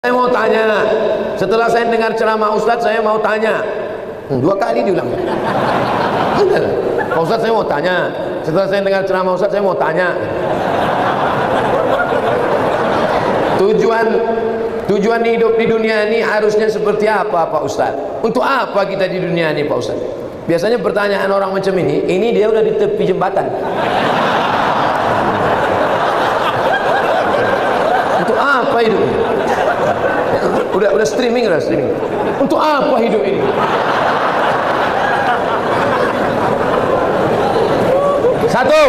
Saya mau tanya, setelah saya dengar ceramah Ustadz, saya mau tanya. 2 kali diulang. Pak Ustadz, saya mau tanya. Setelah saya dengar ceramah Ustadz, saya mau tanya. Tujuan hidup di dunia ini harusnya seperti apa, Pak Ustadz? Untuk apa kita di dunia ini, Pak Ustadz? Biasanya pertanyaan orang macam ini dia udah di tepi jembatan. Untuk apa hidup ini? Udah streaming. Untuk apa hidup ini? Satu,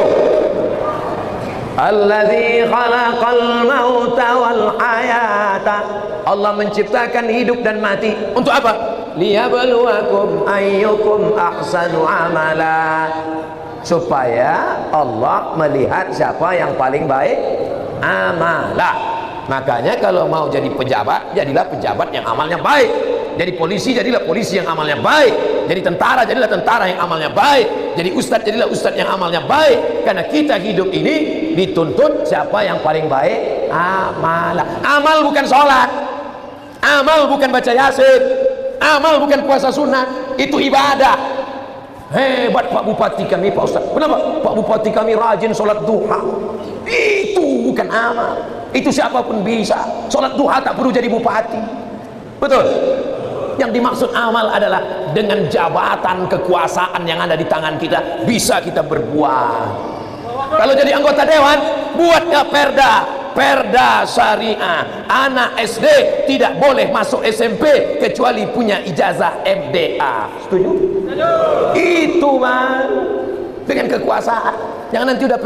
Alladzi khalaqal mauta wal hayata. Allah menciptakan hidup dan mati. Untuk apa? Liyabluwakum ayyukum ahsanu amala. Supaya Allah melihat siapa yang paling baik amala. Makanya kalau mau jadi pejabat, jadilah pejabat yang amalnya baik. Jadi polisi, jadilah polisi yang amalnya baik. Jadi tentara, jadilah tentara yang amalnya baik. Jadi ustadz, jadilah ustadz yang amalnya baik. Karena kita hidup ini dituntut siapa yang paling baik amalah. Amal bukan sholat, amal bukan baca yasin, amal bukan puasa sunnah. Itu ibadah. Hebat Pak Bupati kami, Pak Ustadz. Kenapa? Pak Bupati kami rajin sholat duha. Itu bukan amal. Itu siapapun bisa. Sholat duha tak perlu jadi bupati. Betul? Yang dimaksud amal adalah dengan jabatan kekuasaan yang ada di tangan kita, bisa kita berbuat. Kalau jadi anggota dewan, buatnya perda syariah. Anak SD tidak boleh masuk SMP kecuali punya ijazah MDA. Setuju? Itu Bang. Dengan kekuasaan. Jangan nanti udah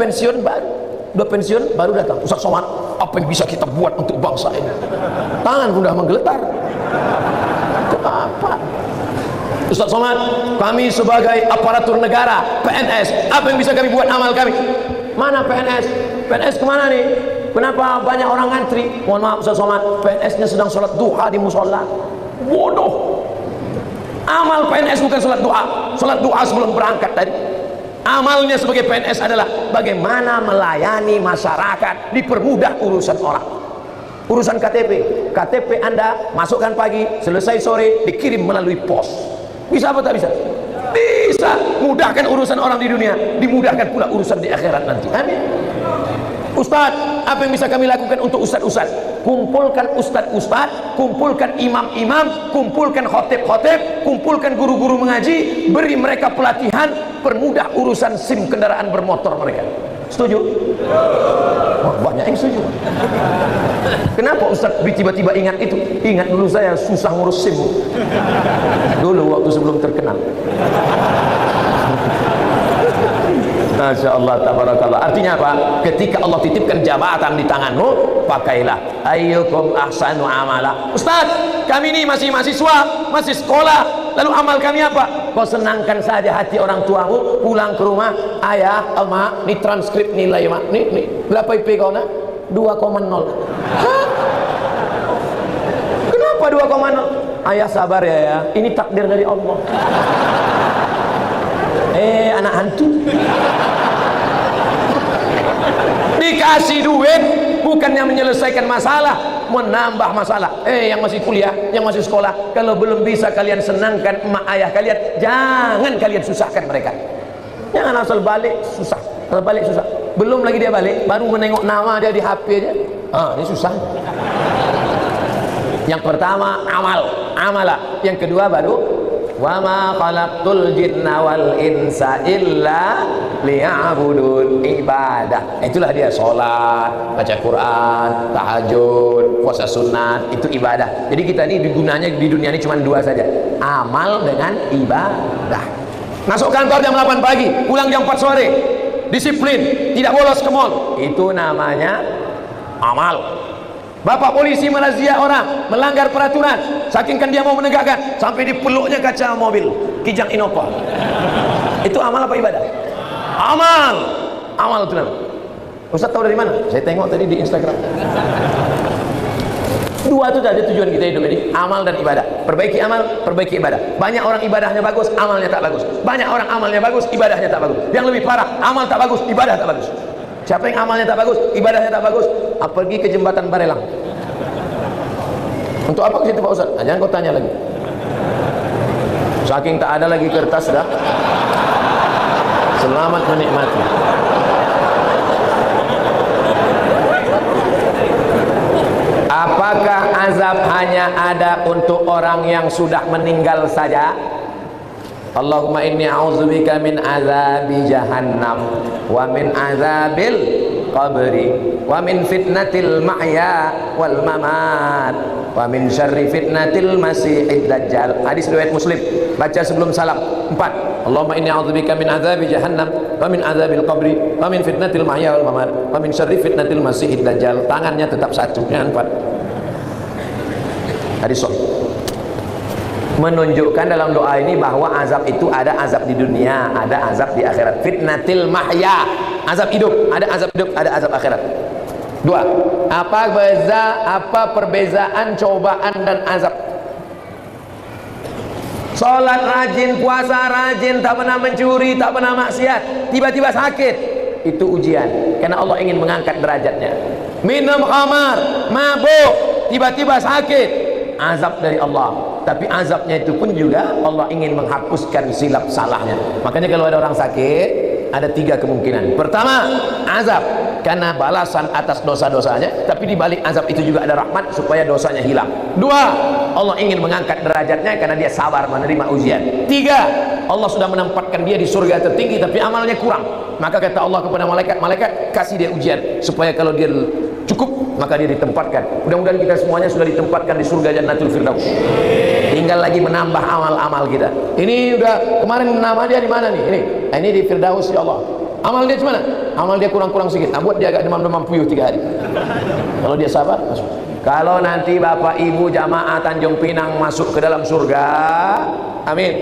pensiun baru datang Ustaz Somad, apa yang bisa kita buat untuk bangsa ini? Tangan pun udah menggeletar. Apa? Ustaz Somad, kami sebagai aparatur negara, PNS, apa yang bisa kami buat amal kami? Mana PNS? PNS kemana nih? Kenapa banyak orang ngantri? Mohon maaf Ustaz Somad, PNS-nya sedang sholat duha di musola. Bodoh. Amal PNS bukan sholat duha. Sholat duha sebelum berangkat tadi. Amalnya sebagai PNS adalah bagaimana melayani masyarakat, dipermudah urusan orang. Urusan KTP Anda masukkan pagi, selesai sore, dikirim melalui pos. Bisa apa tak bisa? Bisa. Mudahkan urusan orang di dunia, dimudahkan pula urusan di akhirat nanti. Amin. Ustadz, apa yang bisa kami lakukan untuk ustadz-ustadz? Kumpulkan ustadz-ustadz, kumpulkan imam-imam, kumpulkan khotib-khotib, kumpulkan guru-guru mengaji, beri mereka pelatihan, permudah urusan SIM kendaraan bermotor mereka. Setuju? Wah, banyak yang setuju. Kenapa Ustadz tiba-tiba ingat itu? Ingat dulu saya susah ngurus SIM dulu waktu sebelum terkenal. Masya Allah, tabarakallah. Artinya apa? Ketika Allah titipkan jabatan di tanganmu, pakailah. Ayyukum ahsanu amala. Ustaz, kami ini masih mahasiswa, masih sekolah. Lalu amal kami apa? Kau senangkan saja hati orang tuamu, pulang ke rumah, ayah, mak, ini transkrip nilai mak, nih, berapa IP kau nak? 2,0. Hah? Kenapa 2,0? Ayah sabar ya, ini takdir dari Allah. Anak hantu. Dikasih duit bukannya menyelesaikan masalah, menambah masalah. Yang masih kuliah, yang masih sekolah, kalau belum bisa kalian senangkan emak ayah kalian, jangan kalian susahkan mereka. Jangan asal balik susah. Asal balik susah. Belum lagi dia balik, baru menengok nama dia di HP aja. Ini susah. Yang pertama amalah. Yang kedua baru wa ma khalaqtul jinna wal insa illa liya'budun, ibadah. Itulah dia sholat, baca Quran, tahajud, puasa sunat, itu ibadah. Jadi kita ini gunanya di dunia ini cuma 2 saja, amal dengan ibadah. Masuk kantor jam 8 pagi, pulang jam 4 sore, disiplin, tidak bolos ke mall, itu namanya amal. Bapak polisi merazia orang, melanggar peraturan, saking kan dia mau menegakkan, sampai dipeluknya kaca mobil Kijang Innova. Itu amal apa ibadah? Amal itu namanya. Ustaz tahu dari mana? Saya tengok tadi di Instagram. 2 itu saja tujuan kita hidup ini, amal dan ibadah. Perbaiki amal, perbaiki ibadah. Banyak orang ibadahnya bagus, amalnya tak bagus. Banyak orang amalnya bagus, ibadahnya tak bagus. Yang lebih parah, amal tak bagus, ibadah tak bagus. Siapa yang amalnya tak bagus, ibadahnya tak bagus, pergi ke jembatan Barelang. Untuk apa ke situ Pak Ustaz? Nah, jangan kau tanya lagi. Saking tak ada lagi kertas dah. Selamat menikmati. Apakah azab hanya ada untuk orang yang sudah meninggal saja? Allahumma inni a'udzubika min azabi jahannam wa min azabil qabri wa min fitnatil mahya wal mamat wa min syarri fitnatil masihid dajjal. Hadis riwayat Muslim. Baca sebelum salam. 4. Allahumma inni a'udzubika min azabi jahannam wa min azabil qabri wa min fitnatil mahya wal mamat wa min syarri fitnatil masihid dajjal. Tangannya tetap satu, yang 4. Hadis sahih. Menunjukkan dalam doa ini bahwa azab itu ada azab di dunia, ada azab di akhirat. Fitnatil mahya, azab hidup, ada azab hidup, ada azab akhirat. 2. Apa perbezaan cobaan dan azab? Salat rajin, puasa rajin, tak pernah mencuri, tak pernah maksiat, tiba-tiba sakit, itu ujian, karena Allah ingin mengangkat derajatnya. Minum khamar, mabuk, tiba-tiba sakit, azab dari Allah. Tapi azabnya itu pun juga Allah ingin menghapuskan silap salahnya. Makanya kalau ada orang sakit, ada 3 kemungkinan. Pertama, azab karena balasan atas dosa-dosanya, tapi di balik azab itu juga ada rahmat supaya dosanya hilang. 2, Allah ingin mengangkat derajatnya karena dia sabar menerima ujian. 3, Allah sudah menempatkan dia di surga tertinggi tapi amalnya kurang. Maka kata Allah kepada malaikat, kasih dia ujian supaya kalau dia cukup maka dia ditempatkan. Mudah-mudahan kita semuanya sudah ditempatkan di surga Jannatul Firdaus. Tinggal lagi menambah amal-amal kita. Ini udah kemarin nama dia di mana nih? Ini di Firdaus ya Allah. Amal dia gimana? Amal dia kurang-kurang sedikit. Nah, buat dia agak demam-demam puyuh 3 hari. Kalau dia sabar, masuk. Kalau nanti Bapak Ibu jamaah Tanjung Pinang masuk ke dalam surga, amin.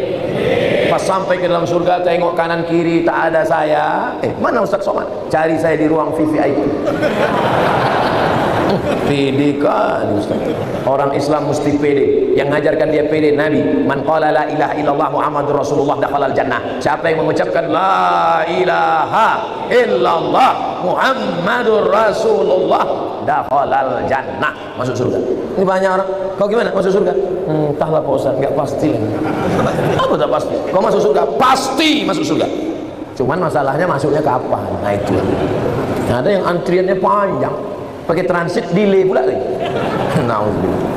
Pas sampai ke dalam surga, tengok kanan kiri tak ada saya. Mana Ustaz Somad? Cari saya di ruang VVIP. Pede kali Ustaz. Orang Islam mesti pede. Yang ngajarkan dia pede Nabi. Man qala la ilaha illallah Muhammadur Rasulullah dakhalal jannah. Siapa yang mengucapkan la ilaha illallah Muhammadur Rasulullah dakhalal jannah, masuk surga. Ini banyak orang. Kau gimana masuk surga? Entahlah Pak Ustaz, enggak pasti. Apa tak pasti? Kau masuk surga pasti masuk surga. Cuman masalahnya masuknya kapan? Nah itu. Nah, ada yang antriannya panjang. Pakai transit delay pula lagi. Nauzubillah.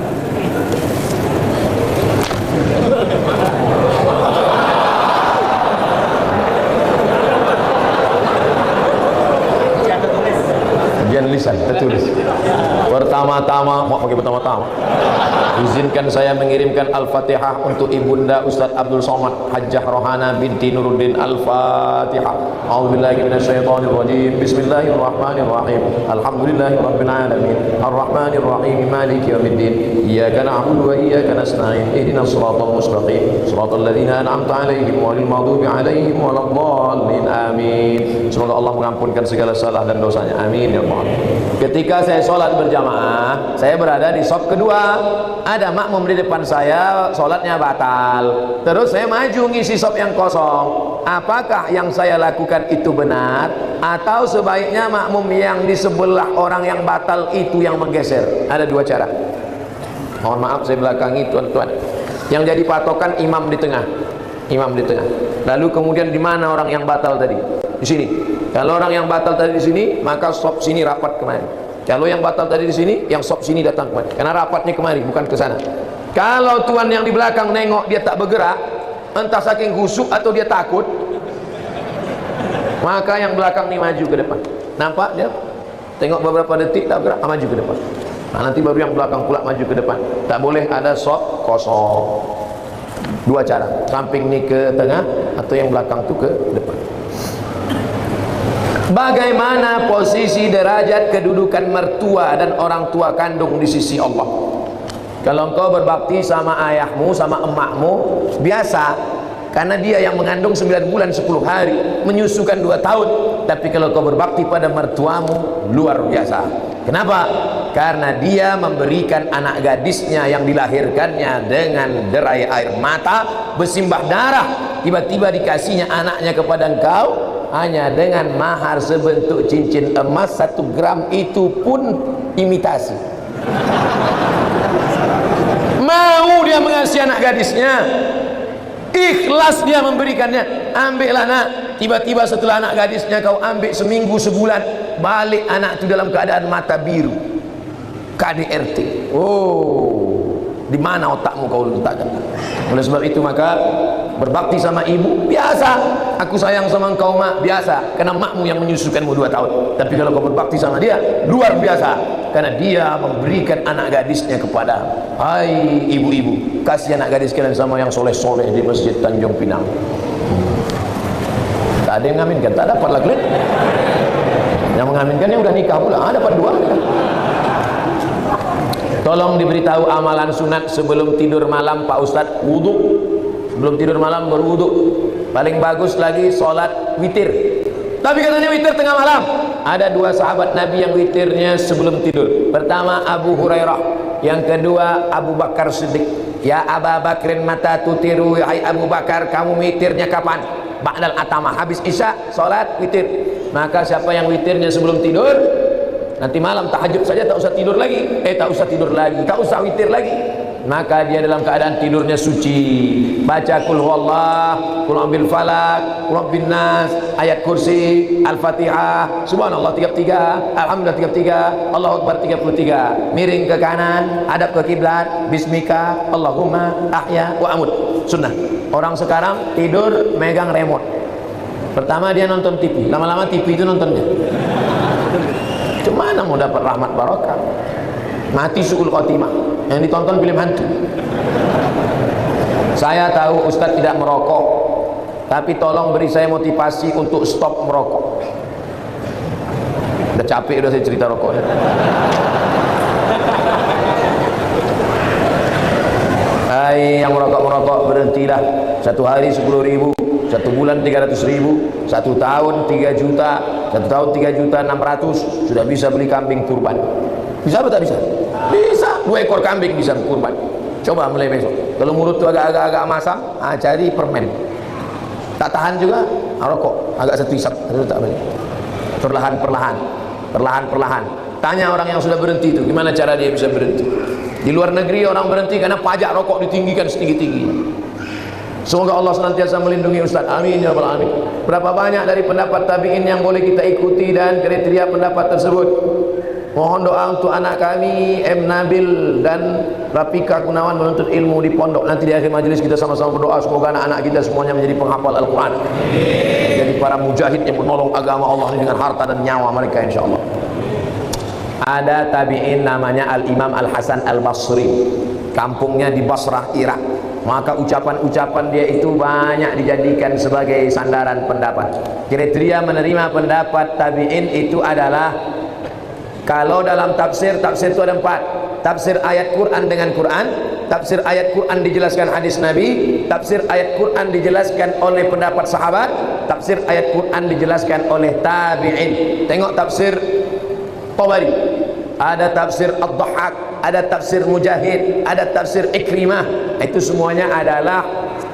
Ujian lisan tertulis. Pertama-tama, mau pakai pertama-tama. Izinkan saya mengirimkan Al-Fatihah untuk Ibunda Ustaz Abdul Somad Hajjah Rohana binti Nuruddin. Al-Fatihah. A'udzubillahi minasyaitonir rajim. Bismillahirrahmanirrahim. Alhamdulillahirabbil alamin. Arrahmanir rahim. Maliki yaumiddin. Iyyaka na'budu wa iyyaka nasta'in. Ihdinas shiratal mustaqim. Shiratal ladzina an'amta 'alaihim ghairil maghdubi 'alaihim waladdallin. Amin. Semoga Allah mengampunkan segala salah dan dosanya. Amin ya Allah. Ketika saya sholat berjamaah, saya berada di shaf kedua. Ada makmum di depan saya, sholatnya batal. Terus saya maju ngisi shaf yang kosong. Apakah yang saya lakukan itu benar? Atau sebaiknya makmum yang di sebelah orang yang batal itu yang menggeser? Ada 2 cara. Mohon maaf saya belakangi tuan-tuan. Yang jadi patokan imam di tengah. Imam di tengah. Lalu kemudian di mana orang yang batal tadi? Di sini. Kalau orang yang batal tadi di sini, maka shaf sini rapat kemari. Kalau yang batal tadi di sini, yang shaf sini datang kemari. Karena rapatnya kemari, bukan ke sana. Kalau tuan yang di belakang nengok dia tak bergerak, entah saking khusuk atau dia takut, maka yang belakang ini maju ke depan. Nampak dia? Tengok beberapa detik tak bergerak, maju ke depan. Nah, nanti baru yang belakang pula maju ke depan. Tak boleh ada shaf kosong. 2 cara. Samping ni ke tengah atau yang belakang tu ke depan. Bagaimana posisi derajat kedudukan mertua dan orang tua kandung di sisi Allah? Kalau engkau berbakti sama ayahmu, sama emakmu, biasa, karena dia yang mengandung 9 bulan 10 hari, menyusukan 2 tahun. Tapi kalau kau berbakti pada mertuamu, luar biasa. Kenapa? Karena dia memberikan anak gadisnya yang dilahirkannya dengan derai air mata, bersimbah darah, tiba-tiba dikasihnya anaknya kepada engkau hanya dengan mahar sebentuk cincin emas 1 gram, itu pun imitasi. si anak gadisnya, ikhlas dia memberikannya. Ambillah nak. Tiba-tiba setelah anak gadisnya kau ambil seminggu sebulan, balik anak itu dalam keadaan mata biru, KDRT. Oh, di mana otakmu kau letakkan? Oleh sebab itu maka berbakti sama ibu biasa. Aku sayang sama engkau mak, biasa, karena makmu yang menyusukanmu 2 tahun. Tapi kalau kau berbakti sama dia, luar biasa, karena dia memberikan anak gadisnya kepada. Hai ibu-ibu, kasih anak gadis kalian sama yang soleh-soleh di Masjid Tanjung Pinang. Tak ada yang mengaminkan, tak dapat lah kalian. Yang mengaminkannya udah nikah pula, dapat 2. Tolong diberitahu amalan sunat sebelum tidur malam Pak Ustadz. Wudhu, sebelum tidur malam berwudhu. Paling bagus lagi sholat witir. Tapi katanya witir tengah malam. Ada 2 sahabat Nabi yang witirnya sebelum tidur. Pertama Abu Hurairah, yang kedua Abu Bakar Siddiq. Ya Aba Bakrin mata tutiru, hai Abu Bakar, kamu witirnya kapan? Ba'dal atamah, habis isya sholat witir. Maka siapa yang witirnya sebelum tidur, nanti malam tahajud saja tak usah tidur lagi, tak usah witir lagi, maka dia dalam keadaan tidurnya suci. Baca kul huwallah, kul ambil falak, kul ambil nas, ayat kursi, al-fatihah, subhanallah 33, alhamdulillah 33, Allahu akbar 33, miring ke kanan, hadap ke kiblat, bismika Allahumma ahya wa amut. Sunnah. Orang sekarang tidur megang remote. Pertama dia nonton TV, lama-lama TV itu nontonnya. Mana mau dapat rahmat barokah? Mati su'ul khotimah. Yang ditonton film hantu. Saya tahu Ustadz tidak merokok, tapi tolong beri saya motivasi untuk stop merokok. Udah capek udah saya cerita rokok. Hai yang merokok berhentilah. 1 hari 10.000, 1 bulan 300.000, 1 tahun 3 juta, 1 tahun 3.600.000, sudah bisa beli kambing kurban. Bisa atau tak bisa? Bisa, 2 ekor kambing bisa kurban. Coba mulai besok. Kalau mulut tu agak masam, cari permen. Tak tahan juga, rokok agak 1 isap, tak boleh. Perlahan. Tanya orang yang sudah berhenti itu, gimana cara dia bisa berhenti? Di luar negeri orang berhenti karena pajak rokok ditinggikan setinggi-tingginya. Semoga Allah senantiasa melindungi Ustaz. Amin ya rabbal alamin. Berapa banyak dari pendapat tabi'in yang boleh kita ikuti dan kriteria pendapat tersebut? Mohon doa untuk anak kami M. Nabil dan Rafika Gunawan menuntut ilmu di pondok. Nanti di akhir majelis kita sama-sama berdoa semoga anak-anak kita semuanya menjadi penghafal Al-Quran, jadi para mujahid yang menolong agama Allah dengan harta dan nyawa mereka insyaallah. Ada tabi'in namanya Al-Imam Al-Hasan Al-Basri, kampungnya di Basrah, Irak. Maka ucapan-ucapan dia itu banyak dijadikan sebagai sandaran pendapat. Kriteria menerima pendapat tabi'in itu adalah, kalau dalam tafsir itu ada 4. Tafsir ayat Quran dengan Quran, tafsir ayat Quran dijelaskan hadis Nabi, tafsir ayat Quran dijelaskan oleh pendapat sahabat, tafsir ayat Quran dijelaskan oleh tabi'in. Tengok tafsir Tabari, ada tafsir Ad-Dhahhak, ada tafsir Mujahid, ada tafsir Ikrimah. Itu semuanya adalah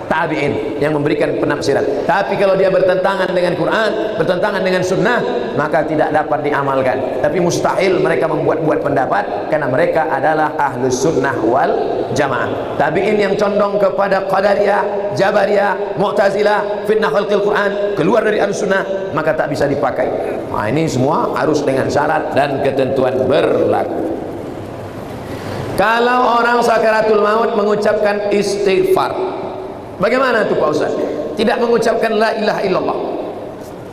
tabi'in yang memberikan penafsiran. Tapi kalau dia bertentangan dengan Quran, bertentangan dengan sunnah, maka tidak dapat diamalkan. Tapi mustahil mereka membuat-buat pendapat, karena mereka adalah ahlus sunnah wal jamaah. Tabi'in yang condong kepada Qadariyah, Jabariyah, Mu'tazilah, fitnah khalqil Quran, keluar dari ahlus sunnah, maka tak bisa dipakai. Nah, ini semua harus dengan syarat dan ketentuan berlaku. Kalau orang sakaratul maut mengucapkan istighfar, bagaimana itu Pak Ustaz? Tidak mengucapkan la ilaha illallah.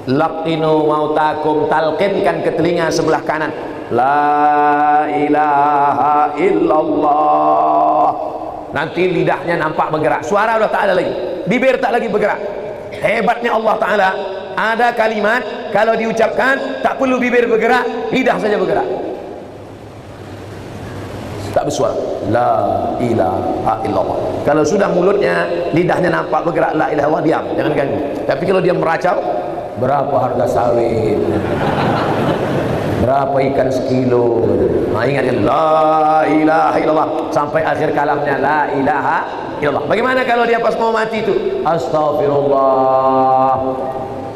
Laqinu mautakum, talqinkan ke telinga sebelah kanan, la ilaha illallah. Nanti lidahnya nampak bergerak, suara udah tak ada lagi, bibir tak lagi bergerak. Hebatnya Allah Ta'ala, ada kalimat kalau diucapkan tak perlu bibir bergerak, lidah saja bergerak, tak bersuara, la ilaha illallah. Kalau sudah mulutnya, lidahnya nampak bergerak la ilaha illallah, diam, jangan ganggu. Tapi kalau dia meracau, berapa harga sawit, berapa ikan sekilo, nah ingat la ilaha illallah sampai akhir kalamnya, la ilaha illallah. Bagaimana kalau dia pas mau mati itu, astagfirullah,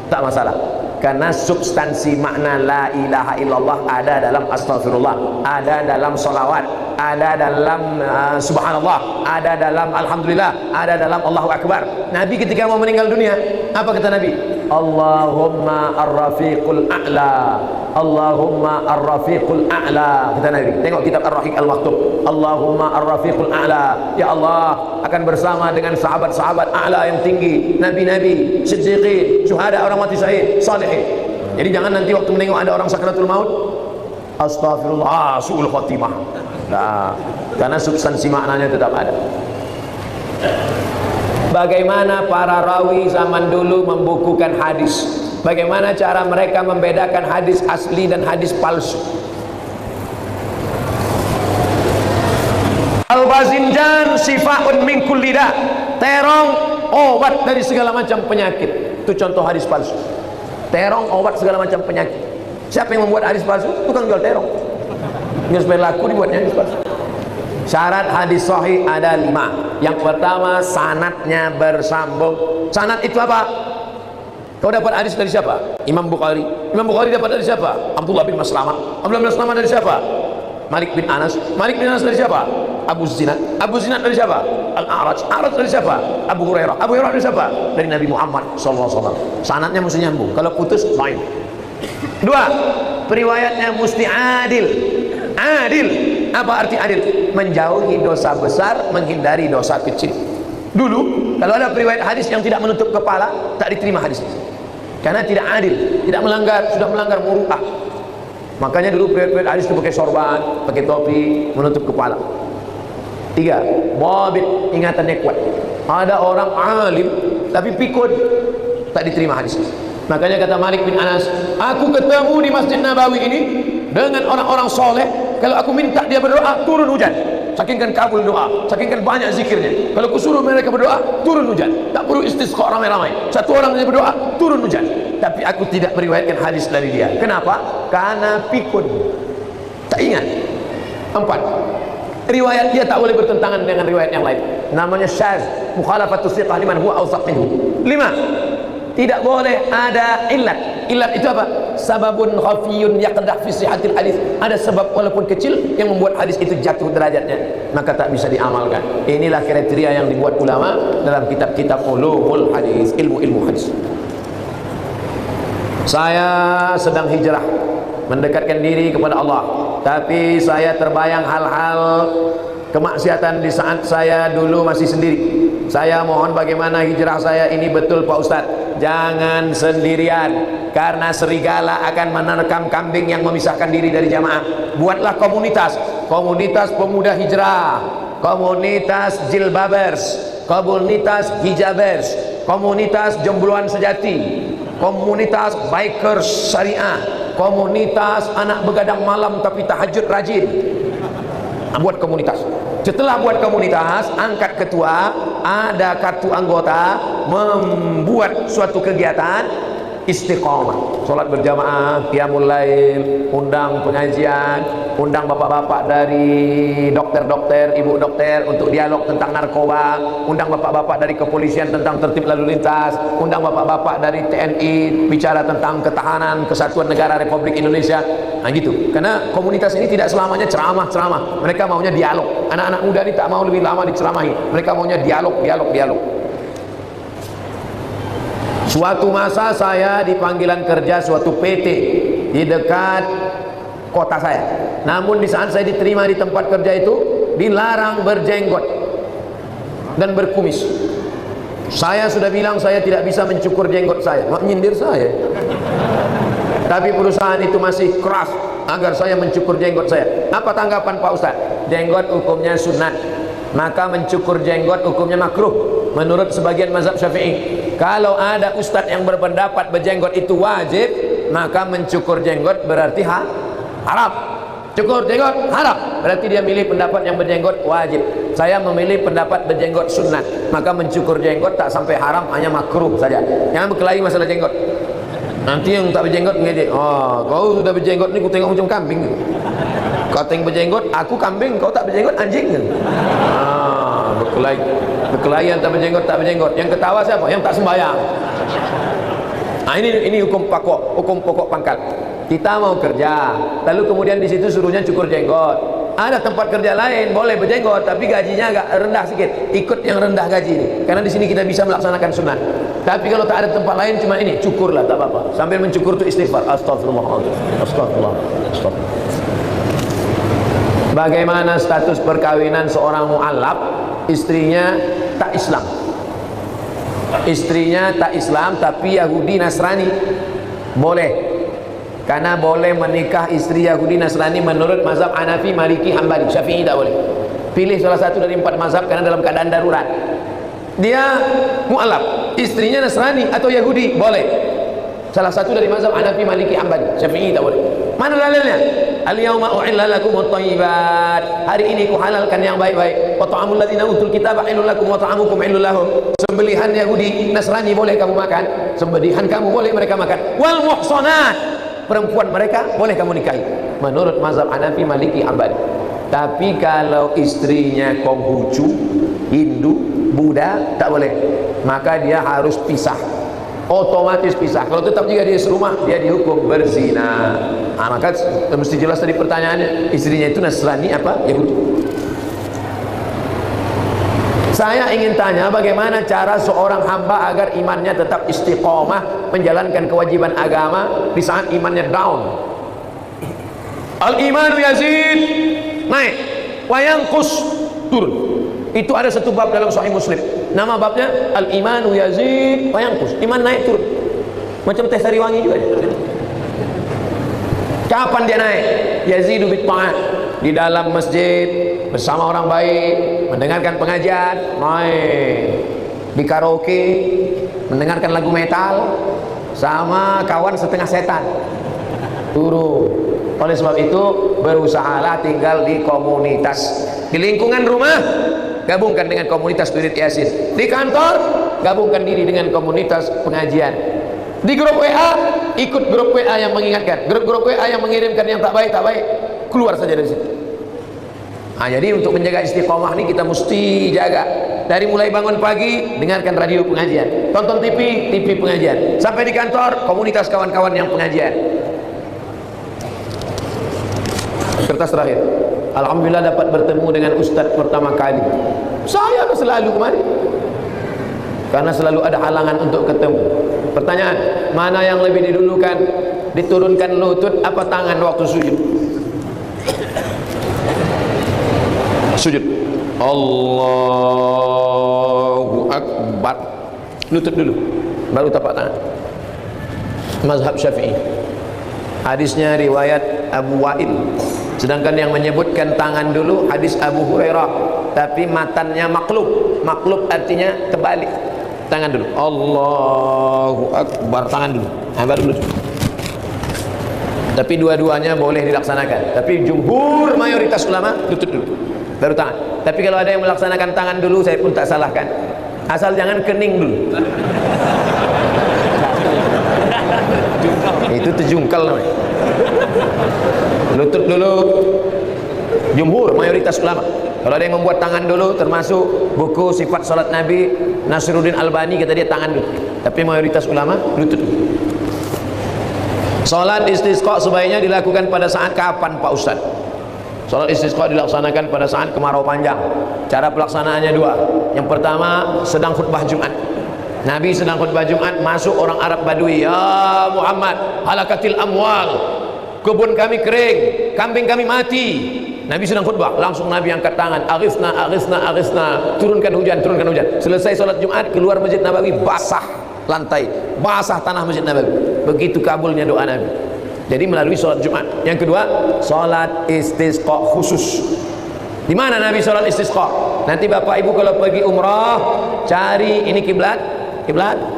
tak masalah. Karena substansi makna la ilaha illallah ada dalam astaghfirullah, ada dalam salawat, ada dalam subhanallah, ada dalam alhamdulillah, ada dalam Allahu akbar. Nabi ketika mau meninggal dunia, apa kata Nabi? Allahumma ar-rafiqul a'la, Allahumma ar-rafiqul a'la, kata Nabi. Tengok kitab Ar-Rahiq Al-Maktub. Allahumma ar-rafiqul a'la, ya Allah akan bersama dengan sahabat-sahabat a'la yang tinggi, nabi-nabi, siddiqin, syuhada, orang mati syahid, salihin. Jadi jangan nanti waktu menengok ada orang sakratul maut, astagfirullah, su'ul khatimah. Nah, karena substansi maknanya tetap ada. Bagaimana para rawi zaman dulu membukukan hadis? Bagaimana cara mereka membedakan hadis asli dan hadis palsu? Al-bazinjan sifaun min kulli da. Terong obat dari segala macam penyakit. Itu contoh hadis palsu. Terong obat segala macam penyakit. Siapa yang membuat hadis palsu? Tukang jual terong. Yang supaya laku dibuatnya hadis palsu. Syarat hadis sahih ada 5. Yang pertama, sanadnya bersambung. Sanad itu apa? Kau dapat hadis dari siapa? Imam Bukhari. Imam Bukhari dapat dari siapa? Abdullah bin Maslamah. Abdullah bin Maslamah dari siapa? Malik bin Anas. Malik bin Anas dari siapa? Abu Zinad. Abu Zinad dari siapa? Al-A'raj. A'raj dari siapa? Abu Hurairah. Abu Hurairah dari siapa? Dari Nabi Muhammad SAW. Sanadnya mesti nyambung. Kalau putus, lain. 2. Periwayatnya mesti adil. Adil. Apa arti adil? Menjauhi dosa besar, menghindari dosa kecil. Dulu kalau ada periwayat hadis yang tidak menutup kepala, tak diterima hadis, karena tidak adil, tidak melanggar, sudah melanggar muru'ah. Makanya dulu periwayat hadis itu pakai sorban, pakai topi, menutup kepala. 3. Mabit, ingatannya kuat. Ada orang alim tapi pikun, tak diterima hadis. Makanya kata Malik bin Anas, aku ketemu di Masjid Nabawi ini dengan orang-orang soleh. Kalau aku minta dia berdoa, turun hujan. Sakingkan kabul doa, sakingkan banyak zikirnya. Kalau aku suruh mereka berdoa, turun hujan. Tak perlu istisqa ramai-ramai. Satu orang saja berdoa, turun hujan. Tapi aku tidak meriwayatkan hadis dari dia. Kenapa? Karena pikun, tak ingat. 4. Riwayat dia tak boleh bertentangan dengan riwayat yang lain. Namanya syaz, mukhalafatus thiqah liman huwa awsaq minhu. 5. Tidak boleh ada illat. Illat itu apa? Sababun khafiyun yaqdah fi sihhatil hadis. Ada sebab walaupun kecil yang membuat hadis itu jatuh derajatnya, maka tak bisa diamalkan. Inilah kriteria yang dibuat ulama dalam kitab-kitab ulumul hadis, ilmu-ilmu hadis. Saya sedang hijrah, mendekatkan diri kepada Allah, tapi saya terbayang hal-hal kemaksiatan di saat saya dulu masih sendiri. Saya mohon bagaimana hijrah saya ini betul Pak Ustadz. Jangan sendirian, karena serigala akan menerkam kambing yang memisahkan diri dari jamaah. Buatlah komunitas, komunitas pemuda hijrah, komunitas jilbabers, komunitas hijabers, komunitas jombloan sejati, komunitas bikers syariah, komunitas anak begadang malam tapi tahajud rajin. Buat komunitas. Setelah buat komunitas, angkat ketua, ada kartu anggota, membuat suatu kegiatan istiqomah, sholat berjamaah, qiyamul lail, undang pengajian, undang bapak-bapak dari dokter-dokter, ibu dokter untuk dialog tentang narkoba, undang bapak-bapak dari kepolisian tentang tertib lalu lintas, undang bapak-bapak dari TNI bicara tentang ketahanan kesatuan negara Republik Indonesia. Nah gitu, karena komunitas ini tidak selamanya ceramah-ceramah, mereka maunya dialog. Anak-anak muda ini tak mau lebih lama diceramahi, mereka maunya dialog. Suatu masa saya di panggilan kerja suatu PT di dekat kota saya. Namun di saat saya diterima di tempat kerja itu, dilarang berjenggot dan berkumis. Saya sudah bilang saya tidak bisa mencukur jenggot saya, mak nyindir saya. Tapi perusahaan itu masih keras agar saya mencukur jenggot saya. Apa tanggapan Pak Ustaz? Jenggot hukumnya sunat, maka mencukur jenggot hukumnya makruh menurut sebagian mazhab Syafi'i. Kalau ada ustadz yang berpendapat berjenggot itu wajib, maka mencukur jenggot berarti haram. Cukur jenggot haram, berarti dia milih pendapat yang berjenggot wajib. Saya memilih pendapat berjenggot sunat, maka mencukur jenggot tak sampai haram, hanya makruh saja. Jangan berkelahi masalah jenggot. Nanti yang tak berjenggot ngejek, oh kau sudah berjenggot ni, ku tengok macam kambing. Kau tengok berjenggot, aku kambing, kau tak berjenggot anjing. Berkelahi. Berkelahi yang tak berjenggot. Yang ketawa siapa? Yang tak sembahyang. Nah, ini hukum pokok pangkal. Kita mau kerja, lalu kemudian di situ suruhnya cukur jenggot. Ada tempat kerja lain boleh berjenggot, tapi gajinya agak rendah sedikit. Ikut yang rendah gaji ini, karena di sini kita bisa melaksanakan sunnah. Tapi kalau tak ada tempat lain, cuma ini cukurlah, tak apa-apa. Sambil mencukur itu istighfar, astagfirullahaladzim, astagfirullah, astagfirullah. Bagaimana status perkawinan seorang mu'allaf, istrinya tak Islam? Istrinya tak Islam tapi Yahudi Nasrani, boleh, karena boleh menikah istri Yahudi Nasrani menurut mazhab Hanafi, Maliki, Hambali. Syafi'i tak boleh. Pilih salah satu dari 4 mazhab karena dalam keadaan darurat. Dia mu'alaf, istrinya Nasrani atau Yahudi, boleh. Salah satu dari mazhab Hanafi, Maliki, Hambali. Syafi'i tak boleh. Mana dalilnya? Al-yawma uhilla lakumut thayyibat. Hari ini ku halalkan yang baik-baik. Wa ta'amul ladzina utul kitaba halal lakum wa ta'amukum halal lahum. Sembelihan Yahudi, Nasrani boleh kamu makan. Sembelihan kamu boleh mereka makan. Wal muhsanat, perempuan mereka boleh kamu nikahi. Menurut mazhab Hanafi, Maliki, Hambali. Tapi kalau istrinya Konghucu, Hindu, Buddha, tak boleh. Maka dia harus pisah. Otomatis pisah. Kalau tetap juga di serumah, dia dihukum berzina. Nah, maka mesti jelas tadi pertanyaannya, istrinya itu Nasrani apa Yahudi. Saya ingin tanya, bagaimana cara seorang hamba agar imannya tetap istiqomah menjalankan kewajiban agama di saat imannya down. Al-imanu yazid, naik, wa yanqus, turun. Itu ada satu bab dalam Sahih Muslim. Nama babnya Al-imanu yazid wa yanqus. Iman naik turun. Macam teh sariwangi juga. Kapan dia naik? Yazidu bit ta'at. Di dalam masjid bersama orang baik, mendengarkan pengajian, naik. Di karaoke, mendengarkan lagu metal sama kawan setengah setan, turun. Oleh sebab itu, berusahalah tinggal di komunitas. Di lingkungan rumah, gabungkan dengan komunitas wirid Yasin. Di kantor, gabungkan diri dengan komunitas pengajian. Di grup WA, ikut grup WA yang mengingatkan. Grup WA yang mengirimkan yang tak baik, keluar saja dari situ. Nah, jadi untuk menjaga istiqomah ini kita mesti jaga. Dari mulai bangun pagi, dengarkan radio pengajian, tonton TV pengajian. Sampai di kantor, komunitas kawan-kawan yang pengajian. Kertas terakhir. Alhamdulillah dapat bertemu dengan Ustadz pertama kali. Saya selalu kemari, karena selalu ada halangan untuk ketemu. Pertanyaan, mana yang lebih didulukan? Diturunkan lutut apa tangan waktu sujud? Sujud. Allahu Akbar. Lutut dulu, baru tapak tangan. Mazhab Syafi'i. Hadisnya riwayat Abu Wa'il. Sedangkan yang menyebutkan tangan dulu hadis Abu Hurairah, tapi matannya maklub. Maklub artinya terbalik. Tangan dulu. Allahu Akbar, tangan dulu. Baru lutut. Tapi dua-duanya boleh dilaksanakan. Tapi jumhur mayoritas ulama lutut dulu, baru tangan. Tapi kalau ada yang melaksanakan tangan dulu, saya pun tak salahkan. Asal jangan kening dulu. Itu terjungkal namanya. Lutut dulu, jumhur mayoritas ulama. Kalau ada yang membuat tangan dulu, termasuk buku sifat salat Nabi Nasiruddin Albani, kata dia tangan dulu. Tapi mayoritas ulama lutut dulu. Salat istisqa sebaiknya dilakukan pada saat kapan Pak Ustaz? Salat istisqa dilaksanakan pada saat kemarau panjang. Cara pelaksanaannya dua. Yang pertama, sedang khutbah Jumat. Nabi sedang khutbah Jumat, masuk orang Arab Badui. Ya Muhammad, halakatil amwal, kebun kami kering, kambing kami mati. Nabi sedang khutbah, langsung Nabi angkat tangan, aghithna, aghithna, aghithna, turunkan hujan, turunkan hujan. Selesai salat Jumat, keluar Masjid Nabawi, basah lantai, basah tanah Masjid Nabawi. Begitu kabulnya doa Nabi. Jadi melalui salat Jumat. Yang kedua, salat istisqa khusus. Di mana Nabi salat istisqa? Nanti Bapak Ibu kalau pergi umrah, cari ini kiblat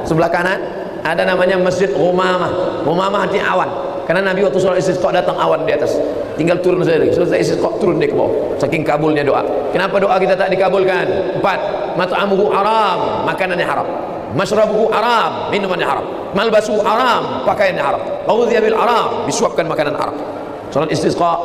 sebelah kanan ada namanya Masjid Rumamah. Rumamah artinya awan. Karena Nabi waktu sholat istisqa datang awan di atas, tinggal turun saja. Selesai istisqa turun dia ke bawah. Saking kabulnya doa. Kenapa doa kita tak dikabulkan? 4. Mat'amuhu haram, makanannya haram. Mashrabuhu haram, minumannya haram. Malbasuhu haram, pakaiannya haram. Ghudhiya bil haram, disuapkan makanan haram. Sholat istisqa